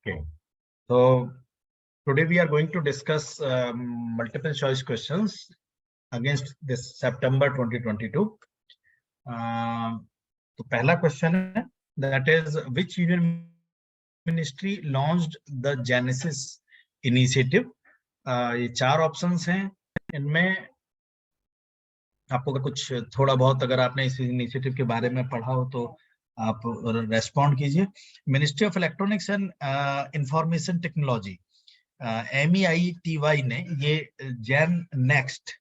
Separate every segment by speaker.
Speaker 1: Okay, so today we are going to discuss multiple choice questions against this September 2022. तो पहला question है, that is which union ministry launched the Genesis initiative? ये चार options हैं, इनमें आपको कुछ थोड़ा बहुत अगर आपने इस इनिशिएटिव के बारे में पढ़ा हो तो आप रेस्पॉन्ड कीजिए। Ministry of electronics and information technology MEITY ने ये Gen Next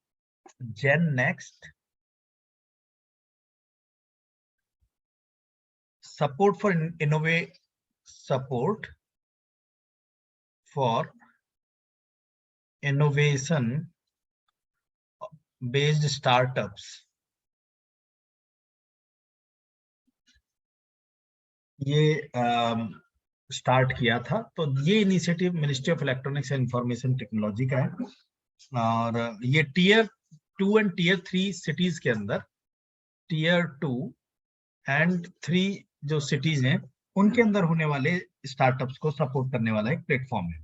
Speaker 1: support for innovation based startups, ये स्टार्ट किया था। तो ये initiative ministry of electronics and information technology का है और ये टियर 2 एंड टियर 3 सिटीज के अंदर, टियर 2 एंड 3 जो सिटीज हैं उनके अंदर होने वाले स्टार्टअप्स को सपोर्ट करने वाला एक प्लेटफॉर्म है।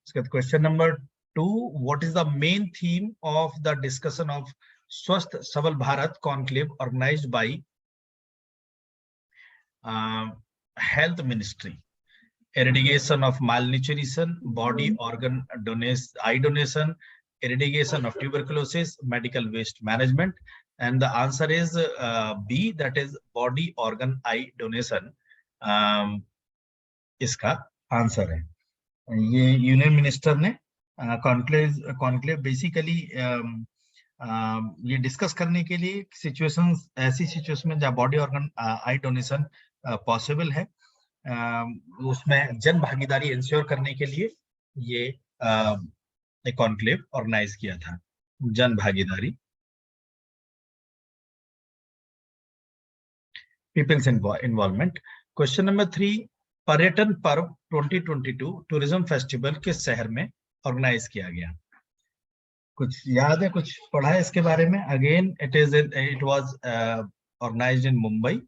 Speaker 1: इसके बाद question number 2, what is the main theme of the discussion of Swasth Sabal Bharat conclave organised by health ministry? Eradication of malnutrition, body organ donation, eye donation, eradication of tuberculosis, medical waste management, and the answer is B, that is body organ eye donation. इसका answer है। ये union minister ने conclave basically ये discuss करने के लिए situations, ऐसी situation में जहाँ body organ I donation possible है, उसमें जन भागीदारी इंश्योर करने के लिए ये एक कॉन्क्लेव ऑर्गेनाइज किया था। जन भागीदारी, पीपल्स इन्वॉल्वमेंट। क्वेश्चन नंबर 3, पर्यटन पर्व 2022 टूरिज्म फेस्टिवल किस शहर में ऑर्गेनाइज किया गया? कुछ याद है, कुछ पढ़ा है इसके बारे में? अगेन इट वाज ऑर्गेनाइज्ड इन मुंबई।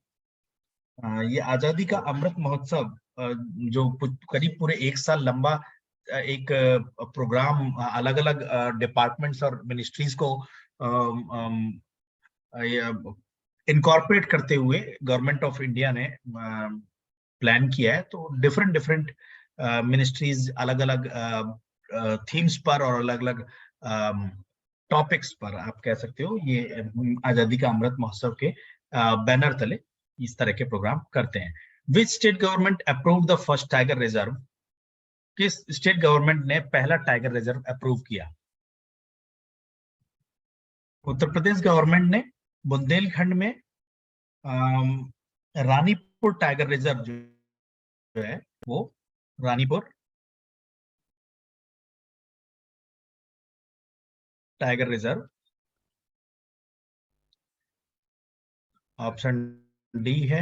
Speaker 1: ये आजादी का अमृत महोत्सव जो करीब पूरे 1 साल लंबा एक प्रोग्राम अलग अलग डिपार्टमेंट्स और मिनिस्ट्रीज को इनकॉर्पोरेट करते हुए गवर्नमेंट ऑफ इंडिया ने प्लान किया है। तो डिफरेंट मिनिस्ट्रीज अलग अलग थीम्स पर और अलग अलग टॉपिक्स पर, आप कह सकते हो, ये आजादी का अमृत महोत्सव के बैनर तले इस तरह के प्रोग्राम करते हैं। विच state government approved the first tiger reserve? किस स्टेट गवर्नमेंट ने पहला टाइगर रिजर्व अप्रूव किया? उत्तर प्रदेश गवर्नमेंट ने बुंदेलखंड में रानीपुर टाइगर रिजर्व जो है वो Ranipur tiger reserve, option D है,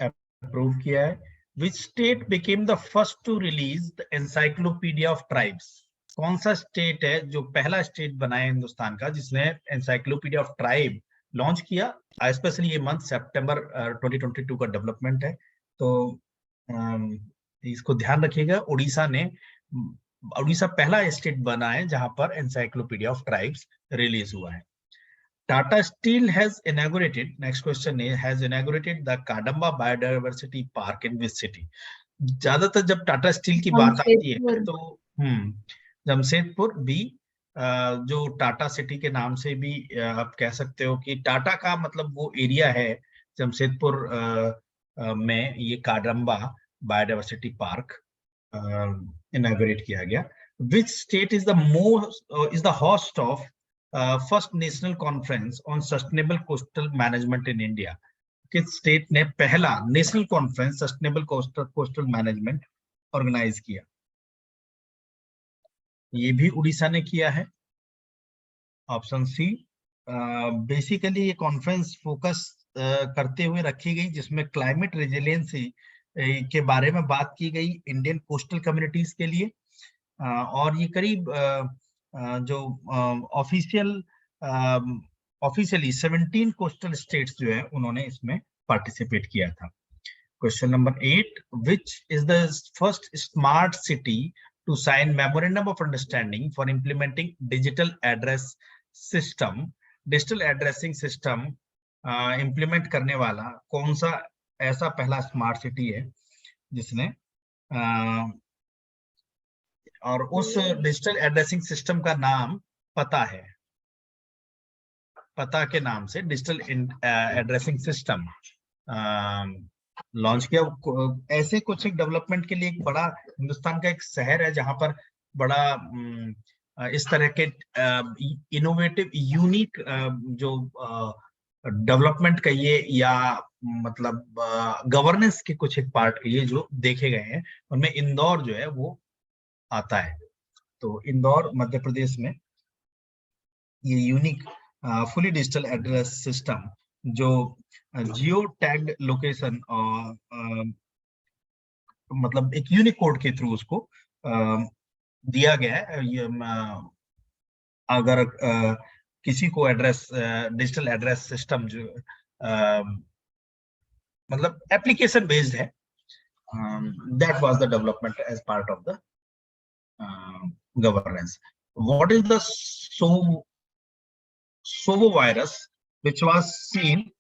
Speaker 1: अप्रूव किया है। Which state became the first to release the Encyclopedia of Tribes? कौन सा स्टेट है जो पहला स्टेट बना है हिंदुस्तान का जिसने एनसाइक्लोपीडिया ऑफ ट्राइब लॉन्च किया? स्पेशली ये मंथ सितंबर 2022 का डेवलपमेंट है, तो इसको ध्यान रखिएगा। उड़ीसा पहला स्टेट बना है जहां पर एनसाइक्लोपीडिया ऑफ ट्राइब्स रिलीज हुआ है। Tata Steel has inaugurated, next question is, has inaugurated the Kadamba Biodiversity Park in which city? ज्यादातर जब टाटा स्टील की बात आती है तो जमशेदपुर भी, जो टाटा सिटी के नाम से भी आप कह सकते हो कि टाटा का मतलब वो एरिया है जमशेदपुर में। ये काडम्बा बायोडाइवर्सिटी पार्क इनॉग्रेट किया गया। Which state is the host of first national conference on sustainable coastal management in India? किस स्टेट ने पहला national conference sustainable coastal management organise किया? ये भी उड़ीसा ने किया है, ऑप्शन सी। बेसिकली ये कॉन्फ्रेंस फोकस करते हुए रखी गई जिसमें क्लाइमेट रेजिलियंसी के बारे में बात की गई इंडियन कोस्टल कम्युनिटीज के लिए, और ये करीब जो ऑफिशियली 17 कोस्टल स्टेट्स जो है उन्होंने इसमें पार्टिसिपेट किया था। Question number 8. Which is the first smart city to sign memorandum of understanding for implementing digital address system? Digital addressing system implement करने वाला कौन सा ऐसा पहला स्मार्ट सिटी है जिसने और उस डिजिटल एड्रेसिंग सिस्टम का नाम पता है, पता के नाम से डिजिटल एड्रेसिंग सिस्टम लॉन्च किया। ऐसे कुछ एक डेवलपमेंट के लिए एक बड़ा हिंदुस्तान का एक शहर है जहां पर बड़ा इस तरह के इनोवेटिव यूनिक जो डेवलपमेंट कहिए या मतलब गवर्नेंस के कुछ एक पार्ट कहिए जो देखे गए हैं, उनमें इंदौर जो है वो आता है। तो इंदौर मध्य प्रदेश में ये unique fully digital address system जो जियो टैग्ड लोकेशन मतलब एक यूनिक कोड के थ्रू उसको दिया गया है। ये अगर किसी को एड्रेस डिजिटल एड्रेस सिस्टम जो मतलब एप्लीकेशन बेस्ड है, that was the development as part of the governance. What is the SOVO virus which was seen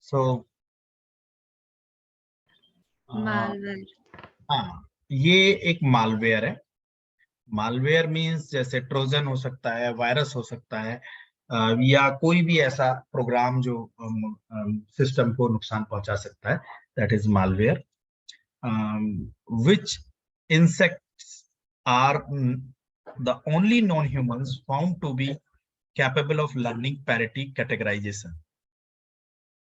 Speaker 1: so
Speaker 2: malware.
Speaker 1: हाँ, ये एक मालवेयर है। मालवेयर मींस जैसे ट्रोजन हो सकता है, वायरस हो सकता है, या कोई भी ऐसा प्रोग्राम जो सिस्टम को नुकसान पहुंचा सकता है, that is malware. Which insects are the only non humans found to be capable of learning parity categorisation.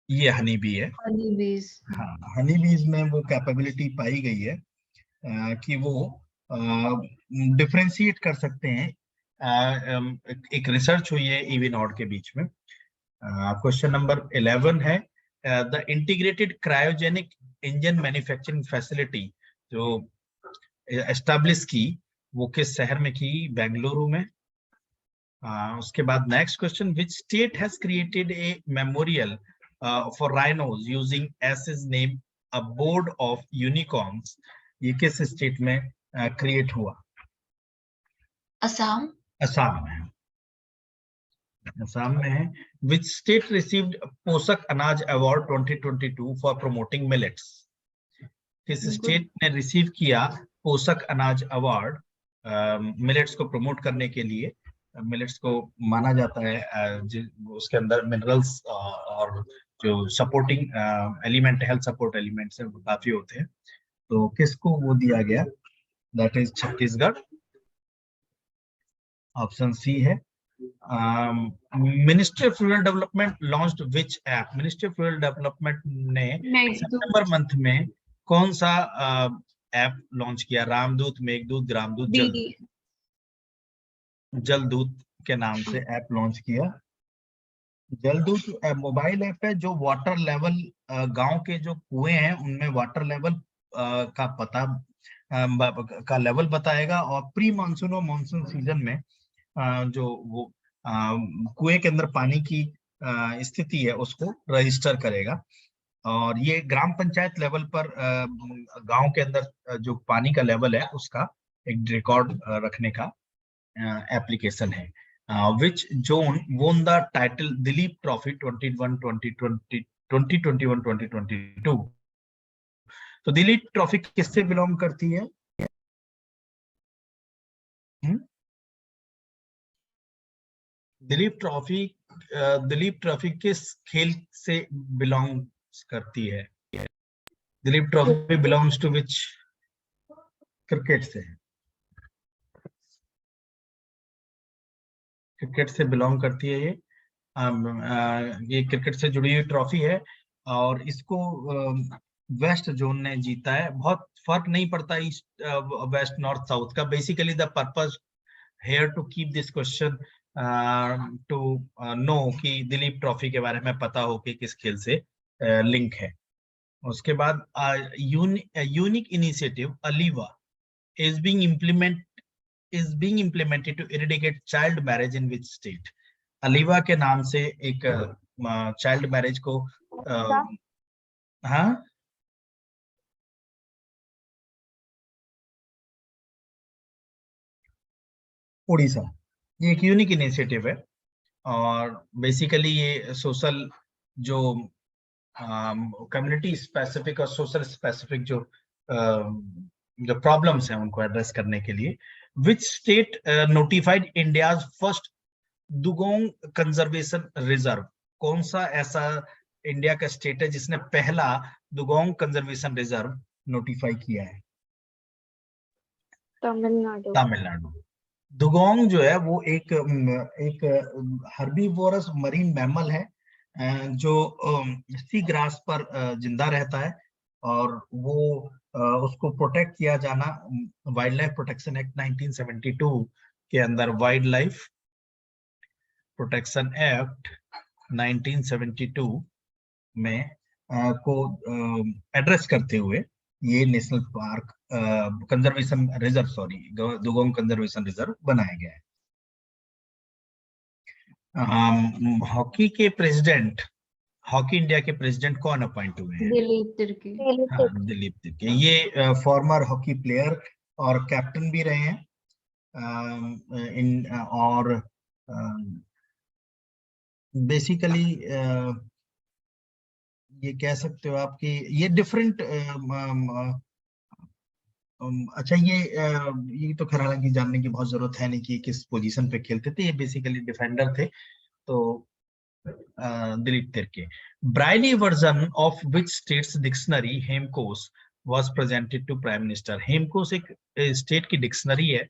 Speaker 1: ये हनी बी है।
Speaker 2: हनी बीज।
Speaker 1: हाँ, हनी बीज में वो कैपेबिलिटी पाई गई है कि वो डिफरेंशिएट कर सकते हैं। एक रिसर्च हुई है ईवी नॉड के बीच में। क्वेश्चन नंबर 11 है the integrated cryogenic engine manufacturing facility जो एस्टैब्लिश की वो किस शहर में की? बेंगलुरु में। उसके बाद next question, which state has created a memorial for rhinos using as his name a board of unicorns? ये किस स्टेट में क्रिएट हुआ?
Speaker 2: असम।
Speaker 1: असम में है। असम में है। विच स्टेट रिसीव्ड पोषक अनाज अवार्ड 2022 फॉर प्रमोटिंग मिलेट्स? किस स्टेट ने रिसीव किया पोषक अनाज अवार्ड मिलेट्स को प्रमोट करने के लिए? मिलेट्स को माना जाता है उसके अंदर मिनरल्स और जो supporting element, health support elements है वो काफी होते हैं। तो किसको वो दिया गया? That is Chhattisgarh. Option C है। Ministry of rural development launched which app? Ministry of rural development ने सितंबर मंथ में कौन सा ऐप लॉन्च किया? रामदूत, मेघदूत, ग्रामदूत, जलदूत के नाम से ऐप लॉन्च किया। जलदूत मोबाइल ऐप है जो वाटर लेवल गांव के जो कुएं हैं उनमें वाटर लेवल का पता का लेवल बताएगा और प्री मानसून और मानसून सीजन में जो वो कुएं के अंदर पानी की स्थिति है उसको रजिस्टर करेगा। और ये ग्राम पंचायत लेवल पर गांव के अंदर जो पानी का लेवल है उसका एक रिकॉर्ड रखने का एप्लीकेशन है। Which zone won the title Dilip Trophy 2021-2022? तो दिलीप ट्रॉफी किससे बिलोंग करती है? दिलीप ट्रॉफी किस खेल से बिलोंग करती है? Duleep trophy belongs to which? Cricket से। क्रिकेट से बिलोंग करती है ये क्रिकेट से जुड़ी हुई ट्रॉफी है और इसको वेस्ट जोन ने जीता है। बहुत फर्क नहीं पड़ता ईस्ट वेस्ट नॉर्थ साउथ का। Basically the purpose here to keep this question to know कि दिलीप ट्रॉफी के बारे में पता हो कि किस खेल से लिंक है। उसके बाद unique initiative Aliva is being implemented to eradicate child marriage in which state? अलीवा के नाम से एक चाइल्ड मैरिज को हाँ उड़ीसा। ये एक यूनिक इनिशिएटिव है और बेसिकली ये सोशल जो कम्युनिटी स्पेसिफिक और सोशल स्पेसिफिक जो प्रॉब्लम्स हैं उनको एड्रेस करने के लिए। Which state notified India's first dugong conservation reserve? कौन सा ऐसा इंडिया का स्टेट है जिसने पहला दुगोंग कंजर्वेशन रिजर्व नोटिफाई किया है?
Speaker 2: तमिलनाडु।
Speaker 1: तमिलनाडु। दुगोंग जो है वो एक हर्बीवोरस मरीन मैमल है जो सी ग्रास पर जिंदा रहता है और वो उसको प्रोटेक्ट किया जाना वाइल्ड लाइफ प्रोटेक्शन एक्ट 1972 के अंदर वाइल्ड लाइफ प्रोटेक्शन एक्ट 1972 में को एड्रेस करते हुए ये national park conservation reserve dugong conservation reserve बनाया गया है। हॉकी के प्रेसिडेंट, हॉकी इंडिया के प्रेसिडेंट कौन अपॉइंट हुए हैं?
Speaker 2: दिलीप तिर्की।
Speaker 1: हाँ, दिलीप तिर्की। ये फॉर्मर हॉकी प्लेयर और कैप्टन भी रहे हैं और बेसिकली ये कह सकते हो आप कि ये डिफरेंट अच्छा ये तो खैर हालांकि जानने की बहुत जरूरत है नहीं कि किस पोजीशन पे खेलते थे। ये बेसिकली डिफेंडर थे। तो Dilip Tirkey. Braille version of which state's dictionary Hemkosh was presented to prime minister? Hemkosh एक स्टेट की डिक्शनरी है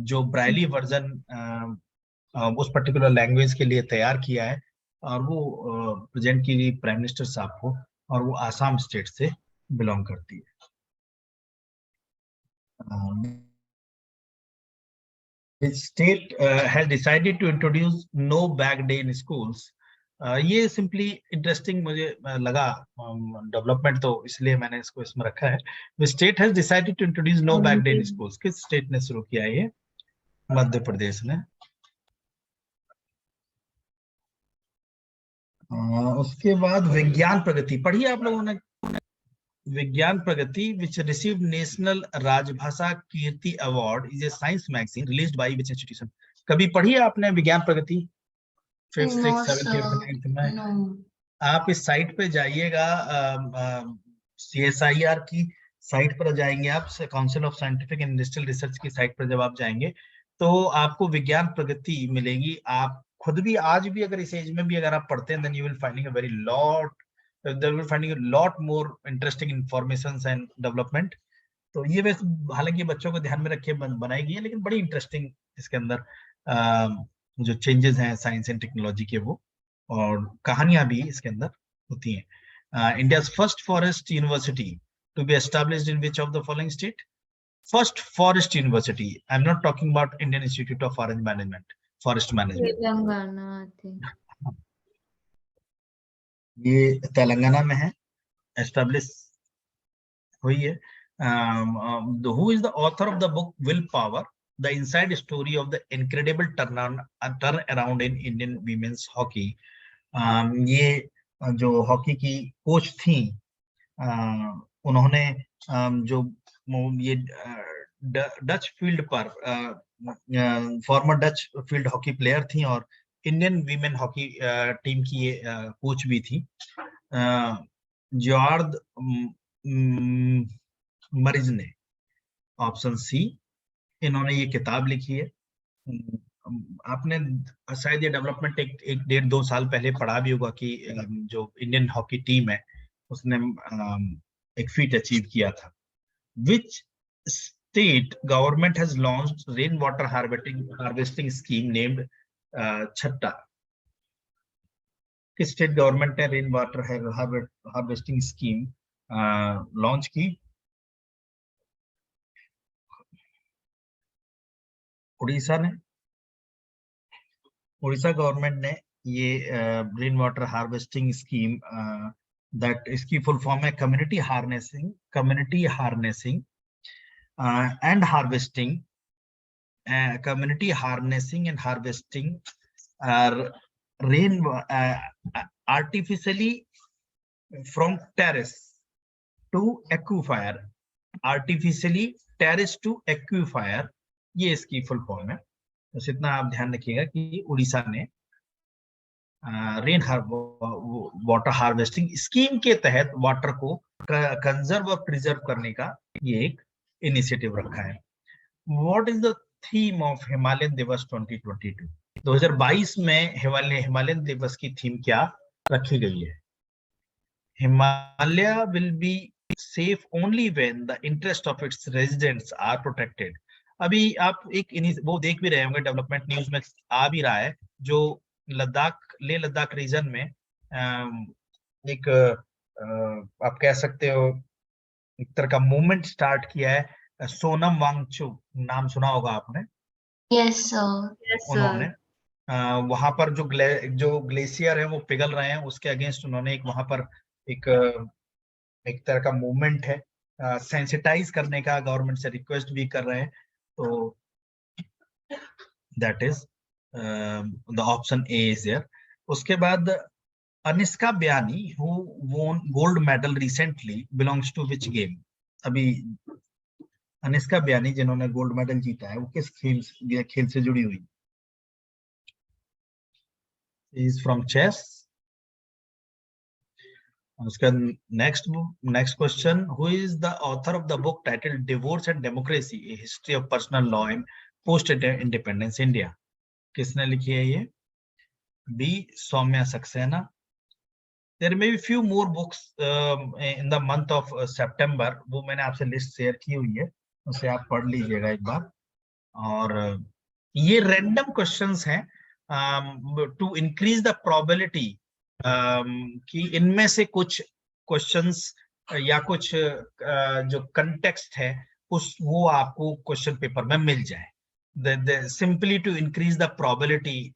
Speaker 1: जो ब्राइली वर्जन उस पर्टिकुलर लैंग्वेज के लिए तैयार किया है और वो प्रेजेंट की गई प्राइम मिनिस्टर साहब को, और वो आसाम स्टेट से बिलोंग करती है। Which state has decided to introduce no bag day in schools? ये सिंपली इंटरेस्टिंग मुझे लगा डेवलपमेंट, तो इसलिए मैंने इसको इसमें रखा है। Which state has decided to introduce no bag day in schools? किस स्टेट ने शुरू किया ये? मध्य प्रदेश ने। उसके बाद विज्ञान प्रगति पढ़ी आप लोगों ने? विज्ञान प्रगति विच received national Rajbhasha Kirti award is a science magazine released by which institution? कभी पढ़ी है आपने विज्ञान प्रगति? 5th 6th 7th 8th 9th में आप इस साइट पे जाइएगा, CSIR की साइट पर जाएंगे आप, council of scientific and industrial research की साइट पर जब आप जाएंगे तो आपको विज्ञान प्रगति मिलेगी। आप खुद भी आज भी अगर इस एज में भी अगर आप पढ़ते हैं, then you will finding a very lot, they will finding a lot more interesting informations and development। तो ये वैसे हालांकि बच्चों को ध्यान में रखे बनाई गई है, लेकिन बड़ी इंटरेस्टिंग इसके अंदर जो चेंजेस हैं साइंस एंड टेक्नोलॉजी के वो, और कहानियां भी इसके अंदर होती हैं। India's first forest university to be established in which of the following state? First forest university, I am not talking about Indian Institute of Forest Management, forest management.
Speaker 2: Telangana.
Speaker 1: ये तेलंगाना में है, एस्टैब्लिश हुई है। Who is the author of the book Will Power, the inside story of the incredible turn around in Indian women's hockey? ये जो hockey की coach थी, उन्होंने जो ये डच फील्ड पर farmer Dutch field hockey player थी और इंडियन वीमेन हॉकी टीम की ये कोच भी थी। जॉर्ज मरीज ने, ऑप्शन सी, इन्होंने ये किताब लिखी है। आपने शायद ये डेवलपमेंट एक 1.5-2 साल पहले पढ़ा भी होगा कि जो इंडियन हॉकी टीम है उसने एक फीट अचीव किया था। Which state government has launched rain water harvesting scheme named Chhatta? किस स्टेट गवर्नमेंट ने rain water harvesting scheme launch की? उड़ीसा ने, उड़ीसा गवर्नमेंट ने ये rain water harvesting scheme, that इसकी फुल फॉर्म है community harnessing and harvesting, community harnessing and harvesting rain artificially from terrace to aquifer, artificially terrace to aquifer, ये इसकी full form है। बस इतना आप ध्यान रखिएगा कि उड़ीसा ने रेन वाटर हार्वेस्टिंग स्कीम के तहत वाटर को कंजर्व और प्रिजर्व करने का ये एक इनिशिएटिव रखा है। What is the theme of Himalayan दिवस 2022? 2022 में हिमालयन दिवस की थीम क्या रखी गई है? Himalaya will be safe only when the interest of its residents are protected. अभी आप वो देख भी रहे होंगे, डेवलपमेंट न्यूज में आ भी रहा है, जो लेह लद्दाख रीजन में एक आप कह सकते हो एक तरह का मूवमेंट स्टार्ट किया है। सोनम वांगचुक नाम सुना होगा आपने?
Speaker 2: Yes sir.
Speaker 1: उन्होंने वहां पर जो ग्लेशियर है वो पिघल रहे हैं, उसके अगेंस्ट उन्होंने वहां पर एक तरह का मूवमेंट है, सेंसिटाइज करने का गवर्नमेंट से रिक्वेस्ट भी कर रहे हैं। तो that is the option A is there. उसके बाद Anishka Bayani who won gold medal recently belongs to which game? अभी अनिष्का बयानी जिन्होंने गोल्ड मेडल जीता है वो किस खेल से जुड़ी हुई? Is from chess. उसका next question, who is the author of the book titled divorce and democracy, a history of personal law in post independence India? किसने लिखी है ये? B Saumya Saxena. There may be few more books in the month of सितंबर, वो मैंने आपसे list share की हुई है, उसे आप पढ़ लीजिएगा एक बार। और ये रैंडम क्वेश्चंस हैं टू इंक्रीज द प्रोबेबिलिटी कि इनमें से कुछ क्वेश्चंस या कुछ जो कंटेक्स्ट है वो आपको क्वेश्चन पेपर में मिल जाए, simply to increase the probability,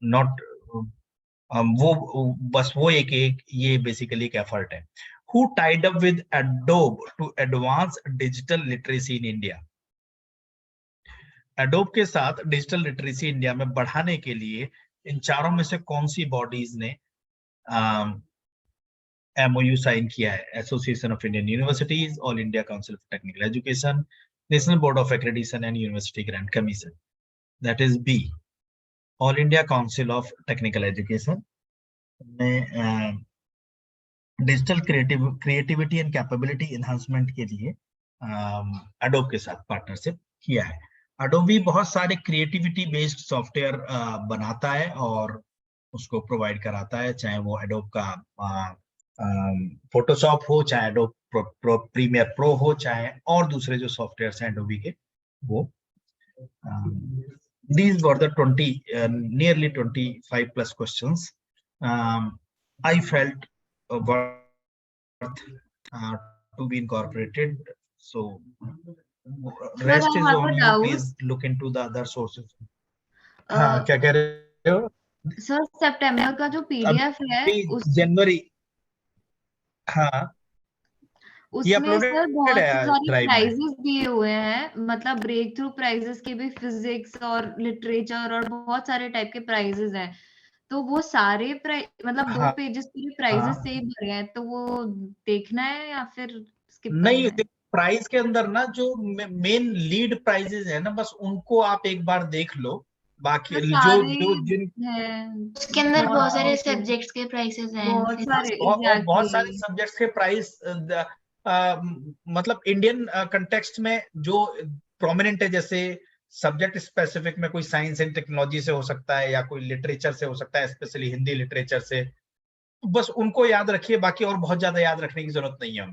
Speaker 1: not वो बस वो एक ये बेसिकली एक एफर्ट है। Who tied up with Adobe to advance digital literacy in India? Adobe के साथ डिजिटल लिटरेसी इंडिया में बढ़ाने के लिए इन चारों में से कौन सी बॉडीज ने MOU साइन किया है? Association of Indian universities, all India council of technical education, national board of accreditation and university grant commission. That is B, all India council of technical education ने digital creativity and capability enhancement के लिए adobe के साथ partnership किया है। Adobe बहुत सारे creativity based software बनाता है और उसको प्रोवाइड कराता है, चाहे वो एडोब का फोटोशॉप हो, चाहे एडोब प्रीमियर प्रो हो, चाहे और दूसरे जो सॉफ्टवेयर हैं एडोबी के, वो these were the 20 nearly 25 plus questions I felt worth to be incorporated. So rest is on you. Please look into the other sources. हाँ, क्या कह रहे हो
Speaker 2: सर? सितंबर का जो PDF है उस
Speaker 1: जनवरी, हाँ
Speaker 2: उसमें सर बहुत सारे
Speaker 1: ड्राइव में
Speaker 2: प्राइजेस दिए हुए हैं, मतलब ब्रेक थ्रू प्राइजेस के भी, फिजिक्स और लिटरेचर और बहुत सारे टाइप के प्राइजेस हैं। तो वो सारे मतलब
Speaker 1: हाँ,
Speaker 2: 2 पेजेस पूरे प्राइजेस से ही भरे हैं, तो वो देखना है या फिर स्किप
Speaker 1: नहीं?
Speaker 2: करना है?
Speaker 1: प्राइस के अंदर ना जो मेन लीड प्राइजेस है ना, बस उनको आप एक बार देख लो। बाकी
Speaker 2: तो
Speaker 1: जो जो जिन
Speaker 2: उसके अंदर बहुत सारे सब्जेक्ट्स के प्राइसेस हैं, बहुत सारे
Speaker 1: बहुत सारे सब्जेक्ट्स के प्राइस, मतलब इंडियन कंटेक्स्ट में जो प्रोमिनेंट है, जैसे सब्जेक्ट स्पेसिफिक में कोई साइंस एंड टेक्नोलॉजी से हो सकता है या कोई लिटरेचर से हो सकता है, स्पेशली हिंदी लिटरेचर से, बस उनको याद रखिए, बाकी और बहुत ज्यादा याद रखने की जरूरत नहीं है।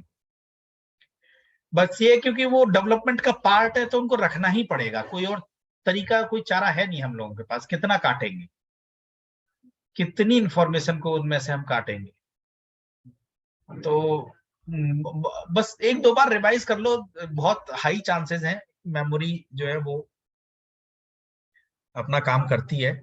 Speaker 1: बस ये क्योंकि वो डेवलपमेंट का पार्ट है तो उनको रखना ही पड़ेगा, कोई और तरीका, कोई चारा है नहीं हम लोगों के पास। कितना काटेंगे, कितनी इंफॉर्मेशन को उनमें से हम काटेंगे? तो बस 1-2 बार रिवाइज कर लो, बहुत हाई चांसेस हैं मेमोरी जो है वो अपना काम करती है